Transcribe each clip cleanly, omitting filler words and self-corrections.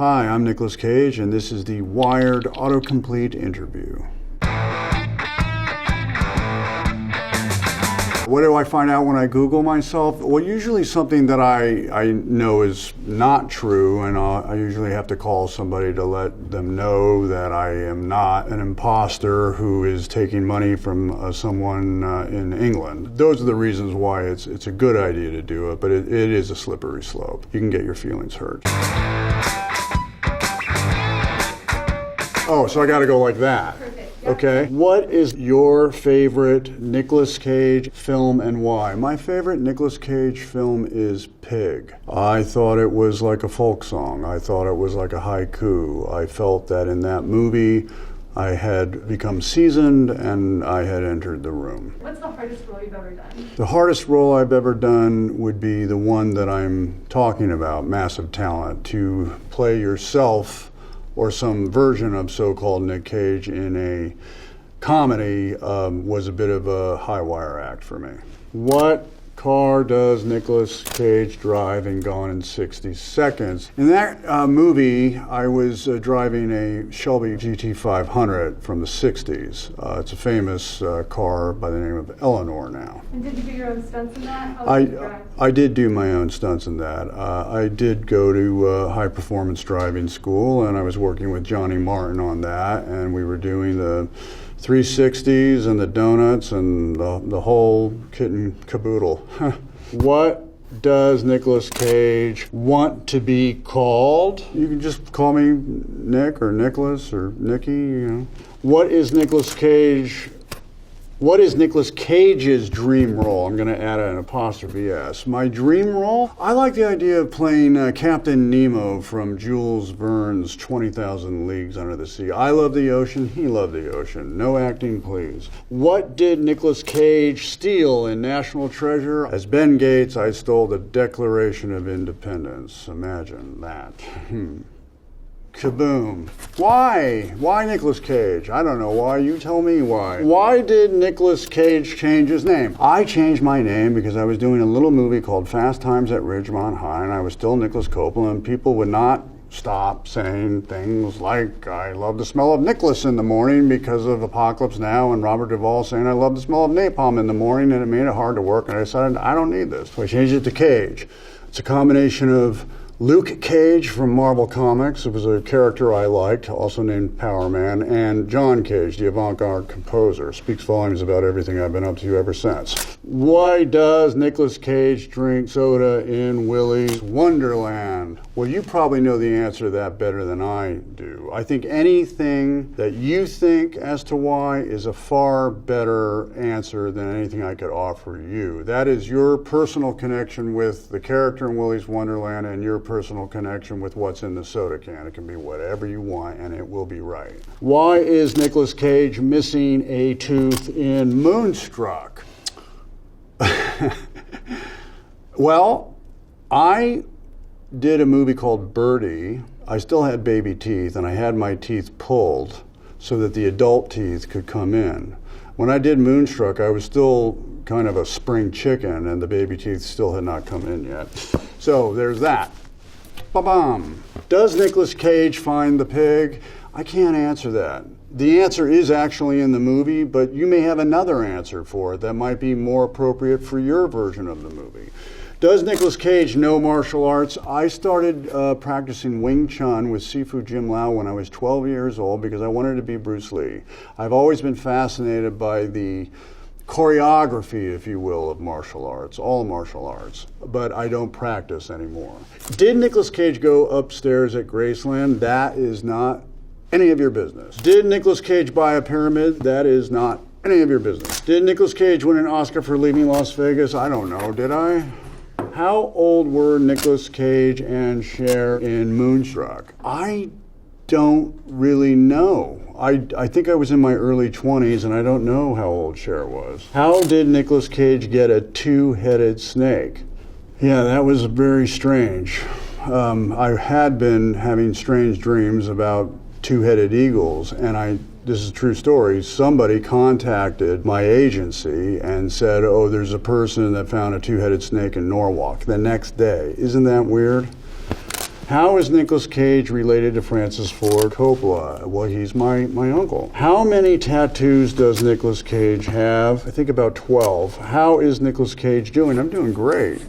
Hi, I'm Nicolas Cage, and this is the Wired Autocomplete interview. What do I find out when I Google myself? Well, usually something that I know is not true, and I usually have to call somebody to let them know that I am not an imposter who is taking money from someone in England. Those are the reasons why it's a good idea to do it, but it is a slippery slope. You can get your feelings hurt. Oh, so I got to go like that. Perfect. Okay. What is your favorite Nicolas Cage film and why? My favorite Nicolas Cage film is Pig. I thought it was like a folk song. I thought it was like a haiku. I felt that in that movie I had become seasoned and I had entered the room. What's the hardest role you've ever done? The hardest role I've ever done would be the one that I'm talking about, Massive Talent, to play yourself or some version of so-called Nick Cage in a comedy was a bit of a high wire act for me. What car does Nicolas Cage drive in Gone in 60 Seconds? In that movie, I was driving a Shelby GT500 from the 60s. It's a famous car by the name of Eleanor now. And did you do your own stunts in that? How did you drive? I did do my own stunts in that. I did go to high performance driving school, and I was working with Johnny Martin on that, and we were doing the 360s and the donuts and the whole kit and caboodle. What does Nicolas Cage want to be called? You can just call me Nick or Nicholas or Nicky, you know. What is Nicolas Cage's dream role? I'm going to add an apostrophe S. My dream role? I like the idea of playing Captain Nemo from Jules Verne's 20,000 Leagues Under the Sea. I love the ocean. He loved the ocean. No acting, please. What did Nicolas Cage steal in National Treasure? As Ben Gates, I stole the Declaration of Independence. Imagine that. Kaboom. Why? Why Nicolas Cage? I don't know why. You tell me why. Why did Nicolas Cage change his name? I changed my name because I was doing a little movie called Fast Times at Ridgemont High, and I was still Nicholas Copeland, and people would not stop saying things like, I love the smell of Nicholas in the morning because of Apocalypse Now, and Robert Duvall saying, I love the smell of napalm in the morning, and it made it hard to work, and I decided, I don't need this. So I changed it to Cage. It's a combination of Luke Cage from Marvel Comics, it was a character I liked, also named Power Man, and John Cage, the avant-garde composer. Speaks volumes about everything I've been up to ever since. Why does Nicolas Cage drink soda in Willy's Wonderland? Well, you probably know the answer to that better than I do. I think anything that you think as to why is a far better answer than anything I could offer you. That is your personal connection with the character in Willy's Wonderland and your personal connection with what's in the soda can. It can be whatever you want and it will be right. Why is Nicolas Cage missing a tooth in Moonstruck? Well, I did a movie called Birdie. I still had baby teeth and I had my teeth pulled so that the adult teeth could come in. When I did Moonstruck, I was still kind of a spring chicken and the baby teeth still had not come in yet. So there's that. Ba-bam. Does Nicolas Cage find the pig? I can't answer that. The answer is actually in the movie, but you may have another answer for it that might be more appropriate for your version of the movie. Does Nicolas Cage know martial arts? I started practicing Wing Chun with Sifu Jim Lau when I was 12 years old because I wanted to be Bruce Lee. I've always been fascinated by the choreography, if you will, of martial arts, all martial arts, but I don't practice anymore. Did Nicolas Cage go upstairs at Graceland? That is not any of your business. Did Nicolas Cage buy a pyramid? That is not any of your business. Did Nicolas Cage win an Oscar for Leaving Las Vegas? I don't know, did I? How old were Nicolas Cage and Cher in Moonstruck? I don't really know. I think I was in my early 20s and I don't know how old Cher was. How did Nicolas Cage get a two-headed snake? Yeah, that was very strange. I had been having strange dreams about two-headed eagles, and this is a true story, somebody contacted my agency and said, oh, there's a person that found a two-headed snake in Norwalk the next day. Isn't that weird? How is Nicolas Cage related to Francis Ford Coppola? Well, he's my uncle. How many tattoos does Nicolas Cage have? I think about 12. How is Nicolas Cage doing? I'm doing great.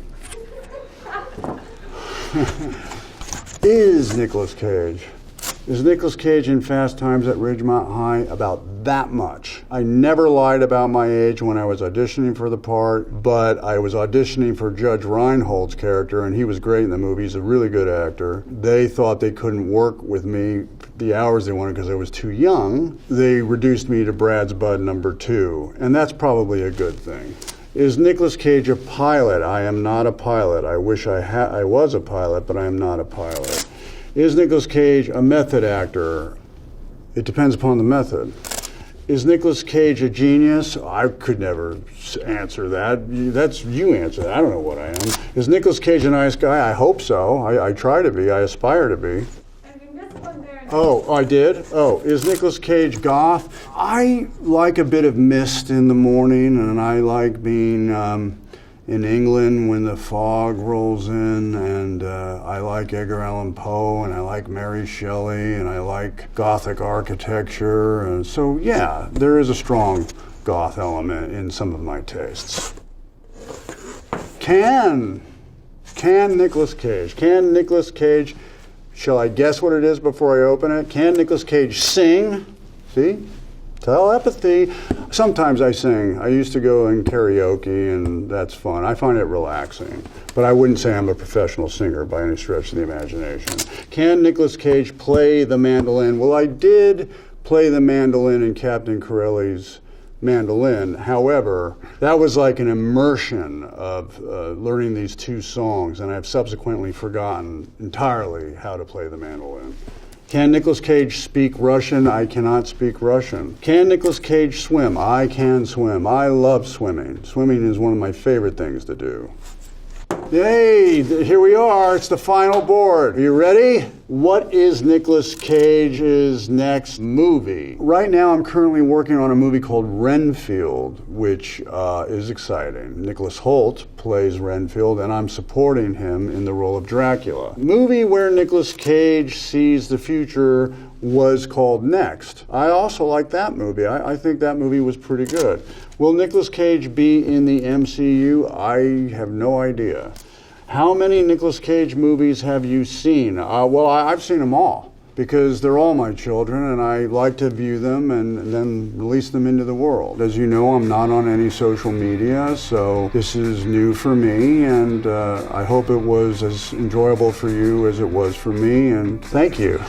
Is Nicolas Cage in Fast Times at Ridgemont High? About that much. I never lied about my age when I was auditioning for the part, but I was auditioning for Judge Reinhold's character, and he was great in the movie. He's a really good actor. They thought they couldn't work with me the hours they wanted because I was too young. They reduced me to Brad's Bud number 2, and that's probably a good thing. Is Nicolas Cage a pilot? I am not a pilot. I wish I was a pilot, but I am not a pilot. Is Nicolas Cage a method actor? It depends upon the method. Is Nicolas Cage a genius? I could never answer that. You answer that. I don't know what I am. Is Nicolas Cage a nice guy? I hope so. I try to be. I aspire to be. And you missed one there. Oh, I did? Oh, is Nicolas Cage goth? I like a bit of mist in the morning, and I like being in England when the fog rolls in, and I like Edgar Allan Poe, and I like Mary Shelley, and I like Gothic architecture, and so yeah, there is a strong goth element in some of my tastes. Can Nicolas Cage, shall I guess what it is before I open it? Can Nicolas Cage sing? See? Telepathy. Sometimes I sing. I used to go in karaoke, and that's fun. I find it relaxing. But I wouldn't say I'm a professional singer by any stretch of the imagination. Can Nicolas Cage play the mandolin? Well, I did play the mandolin in Captain Corelli's Mandolin. However, that was like an immersion of learning these 2 songs, and I've subsequently forgotten entirely how to play the mandolin. Can Nicolas Cage speak Russian? I cannot speak Russian. Can Nicolas Cage swim? I can swim. I love swimming. Swimming is one of my favorite things to do. Yay, here we are. It's the final board. Are you ready? What is Nicolas Cage's next movie? Right now, I'm currently working on a movie called Renfield, which is exciting. Nicholas Hoult plays Renfield, and I'm supporting him in the role of Dracula. Movie where Nicolas Cage sees the future was called Next. I also like that movie. I think that movie was pretty good. Will Nicolas Cage be in the MCU? I have no idea. How many Nicolas Cage movies have you seen? Well, I've seen them all because they're all my children, and I like to view them and then release them into the world. As you know, I'm not on any social media, so this is new for me, and I hope it was as enjoyable for you as it was for me, and thank you.